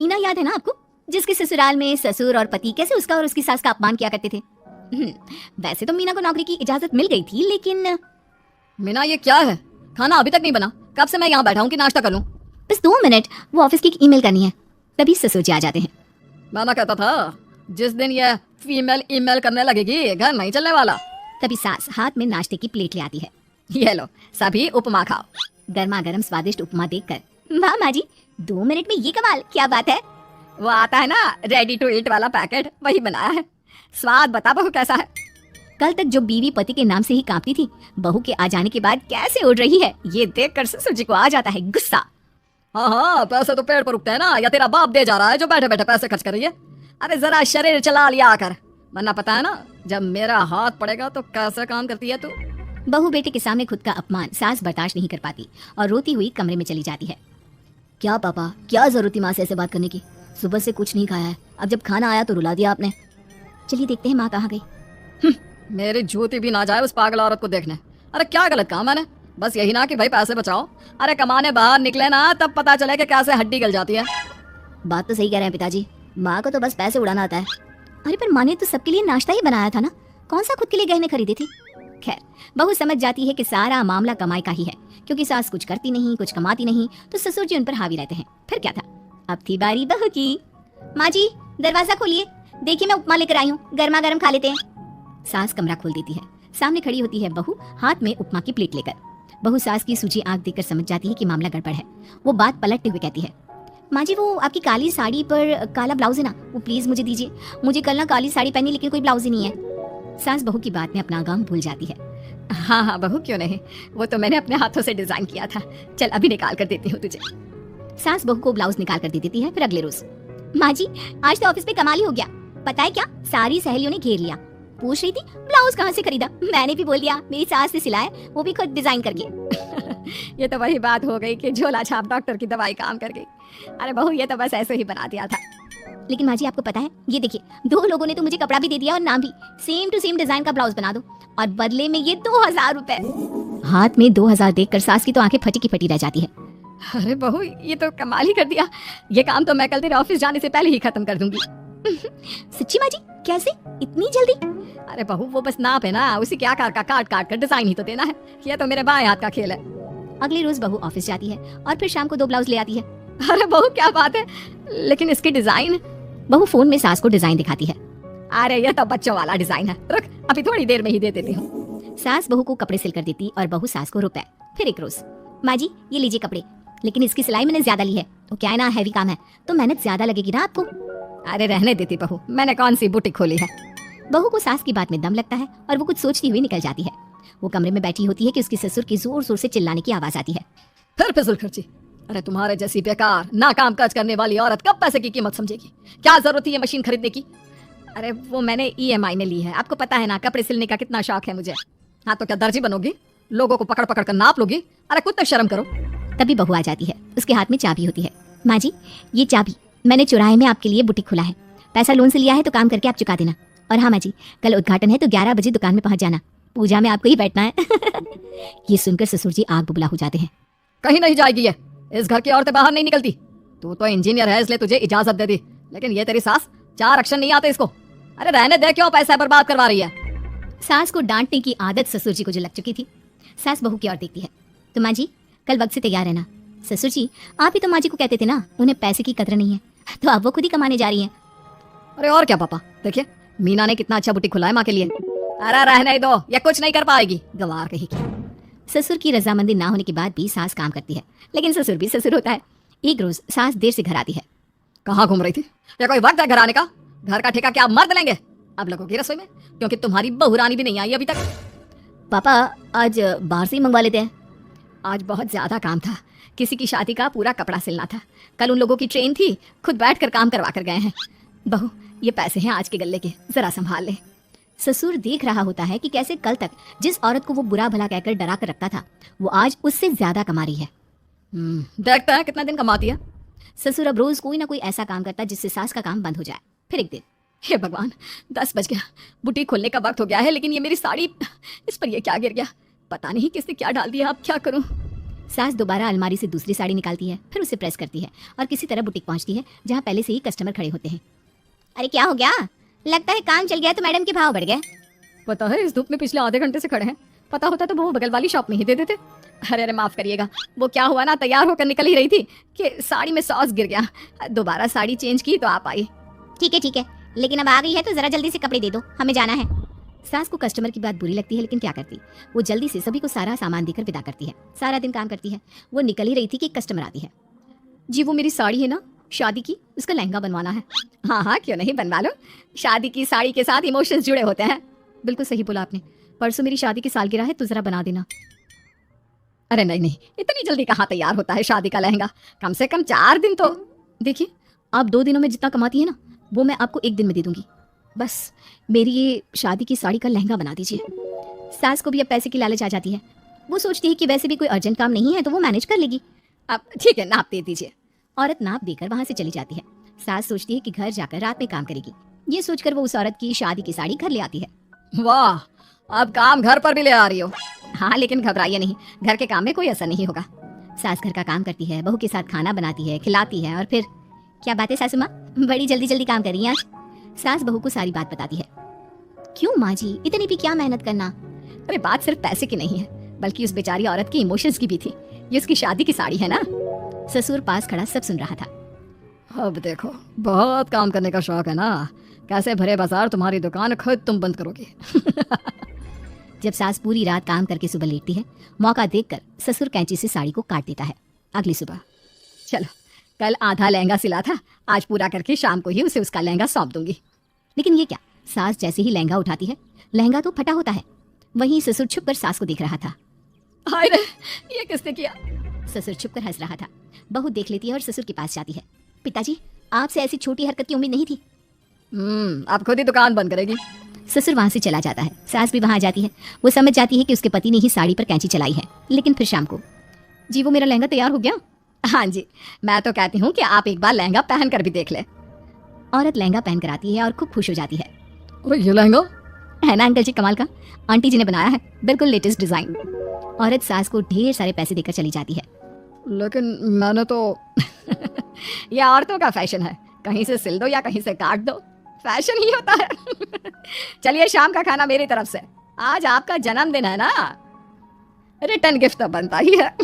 मीना याद है ना आपको, जिसके ससुराल में ससुर और पति कैसे उसका और उसकी सास का अपमान किया करते थे। वैसे तो मीना को नौकरी की इजाजत मिल गई थी, लेकिन मीना ये क्या है? खाना अभी तक नहीं बना, कब से मैं यहाँ बैठा हूँ कि नाश्ता कर लूँ। बस 2 मिनट, वो ऑफिस की ईमेल करनी है। तभी ससुर जी आ जाते हैं। मैं कहता था जिस दिन ये फीमेल ईमेल करने लगेगी घर नहीं चलने वाला। तभी सास हाथ में नाश्ते की प्लेट ले आती है। ये लो सभी उपमा खाओ। गर्मा गर्म स्वादिष्ट उपमा देखकर वाह माँ जी, 2 मिनट में ये कमाल, क्या बात है। वो आता है ना रेडी टू ईट वाला पैकेट, वही बनाया है। स्वाद बता बहू कैसा है। कल तक जो बीवी पति के नाम से ही कांपती थी, बहू के आ जाने के बाद कैसे उड़ रही है, ये देखकर ससुर जी को आ जाता है गुस्सा। हाँ पैसे तो पेड़ पर उगते हैं ना, या तेरा बाप दे जा रहा है जो बैठे बैठे पैसे खर्च कर रही है। अरे जरा शरीर चला लिया कर, वरना पता है ना जब मेरा हाथ पड़ेगा तो कैसे काम करती है तू। बहू बेटे के सामने खुद का अपमान सास बर्दाश्त नहीं कर पाती और रोती हुई कमरे में चली जाती है। क्या पापा, क्या जरूरत थी माँ से ऐसे बात करने की? सुबह से कुछ नहीं खाया है, अब जब खाना आया तो रुला दिया आपने। चलिए देखते हैं माँ कहाँ गई। मेरी जूती भी ना जाए उस पागल औरत को देखने। अरे क्या गलत काम मैंने? बस यही ना कि भाई पैसे बचाओ। अरे कमाने बाहर निकले ना तब पता चले कि कैसे हड्डी गल जाती है। बात तो सही कह रहे हैं पिताजी, माँ को तो बस पैसे उड़ाना आता है। अरे पर माँ ने तो सबके लिए नाश्ता ही बनाया था ना, कौन सा खुद के लिए गहने खरीदे थे। खैर, बहू समझ जाती है कि सारा मामला कमाई का ही है, क्योंकि सास कुछ करती नहीं, कुछ कमाती नहीं, तो ससुर जी उन पर हावी रहते हैं। फिर क्या था, अब थी बारी बहू की। माँ जी दरवाजा खोलिए, देखिए मैं उपमा लेकर आई हूँ, गर्मा गर्म खा लेते हैं। सास कमरा खोल देती है। सामने खड़ी होती है बहू हाथ में उपमा की प्लेट लेकर। बहू सास की सूजी आंख देखकर समझ जाती है कि मामला गड़बड़ है। वो बात पलटते हुए कहती है, माँ जी वो आपकी काली साड़ी पर काला ब्लाउज है ना, वो प्लीज मुझे दीजिए। मुझे कल ना काली साड़ी पहनी लेकिन कोई ब्लाउज ही नहीं है। सास बहू की बात में अपना गम भूल जाती है। हाँ हाँ बहू क्यों नहीं, वो तो मैंने अपने हाथों से डिजाइन किया था, चल अभी निकाल कर देती हूँ तुझे। सास बहू को ब्लाउज निकाल कर दे देती है। फिर अगले रोज, माँ जी आज तो ऑफिस पे कमाल ही हो गया, पता है क्या, सारी सहेलियों ने घेर लिया, पूछ रही थी ब्लाउज कहाँ से खरीदा। मैंने भी बोल दिया मेरी सास ने सिलाया, वो भी खुद डिजाइन करके। ये तो वही बात हो गई कि झोला छाप डॉक्टर की दवाई काम कर गई। अरे बहू ये तो बस ऐसे ही बना दिया था। लेकिन माँ जी आपको पता है, ये देखिए 2 लोगों ने तो मुझे कपड़ा भी दे दिया और नाम भी, सेम टू सेम डिजाइन का ब्लाउज बना दो और बदले में ये 2000 रुपए। हाथ में 2000 देखकर सास की तो आंखें फटी की फटी रह जाती है। अरे बहू ये तो कमाल ही कर दिया, ये काम तो मैं कल तेरे ऑफिस जाने से पहले ही खत्म कर दूंगी। सच्ची माँ जी, कैसे इतनी जल्दी? अरे बहू वो बस नाप है ना, उसी के आकार का काट काट कर डिजाइन ही तो देना है, ये तो मेरे बाएं हाथ का खेल है। अगले रोज बहू ऑफिस जाती है और फिर शाम को 2 ब्लाउज ले आती है। अरे बहू क्या बात है, लेकिन इसकी डिजाइन। बहू फोन में सास को डिजाइन दिखाती है। अरे ये तो बच्चों वाला डिजाइन है, रुक अभी थोड़ी देर में ही दे देती हूँ। सास बहू को कपड़े सिल कर देती और बहू सास को रुपए। फिर एक रोज, माँ जी ये लीजिए कपड़े, लेकिन इसकी सिलाई मैंने ज्यादा ली है, तो क्या है ना हैवी काम है तो मेहनत ज्यादा लगेगी ना आपको। अरे रहने देती बहू, मैंने कौन सी बुटीक खोली है। बहू को सास की बात में दम लगता है और वो कुछ सोचती हुई निकल जाती है। वो कमरे में बैठी होती है कि उसकी ससुर की जोर जोर से चिल्लाने की आवाज आती है। फिर फिजूल खर्ची, अरे तुम्हारे जैसी बेकार ना काम काज करने वाली औरत कब पैसे की कीमत समझेगी? क्या जरूरत थी ये मशीन खरीदने की? अरे वो मैंने EMI में ली है, आपको पता है ना कपड़े सिलने का कितना शौक है मुझे। हाँ तो क्या दर्जी बनोगी, लोगों को पकड़ पकड़ कर नाप लोगी? अरे कुछ तो शर्म करो। तभी बहू आ जाती है, उसके हाथ में चाबी होती है। माँ जी ये चाबी मैंने चौराहे में आपके लिए बुटीक खुला है, पैसा लोन से लिया है तो काम करके आप चुका देना। और हाँ माँ जी कल उद्घाटन है तो 11 बजे दुकान में पहुंच जाना, पूजा में आपको ही बैठना है। ये सुनकर ससुर जी आग बुबला हो जाते हैं। कहीं नहीं जाएगी ये, इस घर की औरतें बाहर नहीं निकलती। तू तो इंजीनियर है इसलिए तुझे इजाजत दे दी, लेकिन ये तेरी सास 4 अक्षर नहीं आते इसको। अरे रहने दे, क्यों पैसा बर्बाद करवा रही है। सास को डांटने की आदत ससुर जी को जो लग चुकी थी। सास बहू की ओर देखती है, तो माँ जी कल वक्त से तैयार रहना। ससुर जी आप ही तो माँ जी को कहते थे ना उन्हें पैसे की कदर नहीं है, तो अब वो खुद ही कमाने जा रही हैं। अरे और क्या पापा, देखिए मीना ने कितना अच्छा बुटीक खुला है माँ के लिए। अरे रहने दो, ये कुछ नहीं कर पाएगी, गवार कहेगी। ससुर की रजामंदी ना होने के बाद भी सास काम करती है, लेकिन ससुर भी ससुर होता है। एक रोज सास देर से घर आती है। कहाँ घूम रही थी? या कोई वक्त है घर आने का? घर का ठेका क्या मर्द लेंगे अब लोगों की रसोई में, क्योंकि तुम्हारी बहू रानी भी नहीं आई अभी तक। पापा आज बाहर से ही मंगवा लेते हैं। आज बहुत ज्यादा काम था, किसी की शादी का पूरा कपड़ा सिलना था, कल उन लोगों की ट्रेन थी, खुद बैठ कर काम करवा कर गए हैं। बहू ये पैसे हैं आज के गल्ले के, जरा संभाल ले। ससुर देख रहा होता है कि कैसे कल तक जिस औरत को वो बुरा भला कहकर डरा कर रखता था, वो आज उससे ज्यादा कमा रही है। देखता है कितना दिन कमाती है। ससुर अब रोज कोई ना कोई ऐसा काम करता जिससे सास का काम बंद हो जाए। फिर एक दिन, हे भगवान 10 बज गया, बुटीक खोलने का वक्त हो गया है, लेकिन ये मेरी साड़ी, इस पर ये क्या गिर गया, पता नहीं किसने क्या डाल दिया, अब क्या करूं। सास दोबारा अलमारी से दूसरी साड़ी निकालती है, फिर उसे प्रेस करती है और किसी तरह बुटीक पहुंचती है जहां पहले से ही कस्टमर खड़े होते हैं। अरे क्या हो गया? लगता है काम चल गया तो मैडम के भाव बढ़ गए। पता है इस धूप में पिछले आधे घंटे से खड़े हैं, पता होता तो वो बगल वाली शॉप में ही दे देते। अरे अरे माफ करिएगा, वो क्या हुआ ना, तैयार होकर निकल ही रही थी कि साड़ी में सॉस गिर गया, दोबारा साड़ी चेंज की तो आप आई। ठीक है, लेकिन अब आ गई है तो जरा जल्दी से कपड़े दे दो, हमें जाना है। सास को कस्टमर की बात बुरी लगती है, लेकिन क्या करती, वो जल्दी से सभी को सारा सामान देकर विदा करती है। सारा दिन काम करती है, वो निकल ही रही थी कि कस्टमर आती है। जी वो मेरी साड़ी है ना शादी की, उसका लहंगा बनवाना है। हाँ हाँ क्यों नहीं, बनवा लो। शादी की साड़ी के साथ इमोशंस जुड़े होते हैं। बिल्कुल सही बोला आपने, परसों मेरी शादी की सालगिरह है तो जरा बना देना। अरे नहीं नहीं, इतनी जल्दी कहाँ तैयार होता है शादी का लहंगा, कम से कम 4 दिन तो। देखिए आप 2 दिनों में जितना कमाती है ना, वो मैं आपको 1 दिन में दे दूंगी। बस मेरी ये शादी की साड़ी का लहंगा बना दीजिए। सास को भी अब पैसे की लालच आ जाती है। वो सोचती है कि वैसे भी कोई अर्जेंट काम नहीं है तो वो मैनेज कर लेगी। अब ठीक है, नाप दे दीजिए। औरत नाप देकर वहां से चली जाती है। सास सोचती है कि घर जाकर रात में काम करेगी। ये सोचकर वो उस औरत की शादी की साड़ी घर ले आती है। वाह, अब काम घर पर भी ले आ रही हो। हाँ लेकिन घबराइए नहीं, घर के काम में कोई असर नहीं होगा। सास घर का काम करती है, बहू के साथ खाना बनाती है, खिलाती है और फिर क्या बात है सासू माँ, बड़ी जल्दी जल्दी काम कर रही है आज। सास बहू को सारी बात बताती है। क्यों माँ जी, इतनी भी क्या मेहनत करना। अरे बात सिर्फ पैसे की नहीं है, बल्कि उस बेचारी औरत के इमोशंस की भी थी। ये उसकी शादी की साड़ी है ना। ससुर पास खड़ा सब सुन रहा था। अब देखो, बहुत काम करने का शौक है ना, कैसे भरे बाजार तुम्हारी दुकान खुद तुम बंद करोगे। जब सास पूरी रात काम करके सुबह लेटती है, मौका देखकर ससुर कैंची से साड़ी को काट देता है। अगली सुबह, चलो कल आधा लहंगा सिला था, आज पूरा करके शाम को ही उसे उसका लहंगा सौंप दूंगी। लेकिन ये क्या, सास जैसे ही लहंगा उठाती है, लहंगा तो फटा होता है। वहीं ससुर छुपकर सास को देख रहा था। हाय रे, ये किसने किया? ससुर छुपकर हंस रहा था। बहू देख लेती है और ससुर के पास जाती है। पिताजी, आपसे ऐसी छोटी हरकत की उम्मीद नहीं थी। अब खुद ही दुकान बंद करेगी। ससुर वहां से चला जाता है। सास भी वहां जाती है। वो समझ जाती है कि उसके पति ने ही साड़ी पर कैंची चलाई है। लेकिन फिर शाम को, जी वो मेरा लहंगा तैयार हो गया। हाँ जी, मैं तो कहती हूँ कि आप एक बार लहंगा पहन कर भी देख ले। औरत लहंगा पहन कर आती है और खूब खुश हो जाती है। अरे ये लहंगा है ना अंकल जी, कमाल का, आंटी जी ने बनाया है, बिल्कुल लेटेस्ट डिजाइन। औरत सास को ढेर सारे पैसे देकर चली जाती है। लेकिन मैंने तो ये औरतों का फैशन है, कहीं से सिल दो या कहीं से काट दो, फैशन ही होता है। चलिए शाम का खाना मेरी तरफ से, आज आपका जन्मदिन है ना, रिटर्न गिफ्ट तो बनता ही है।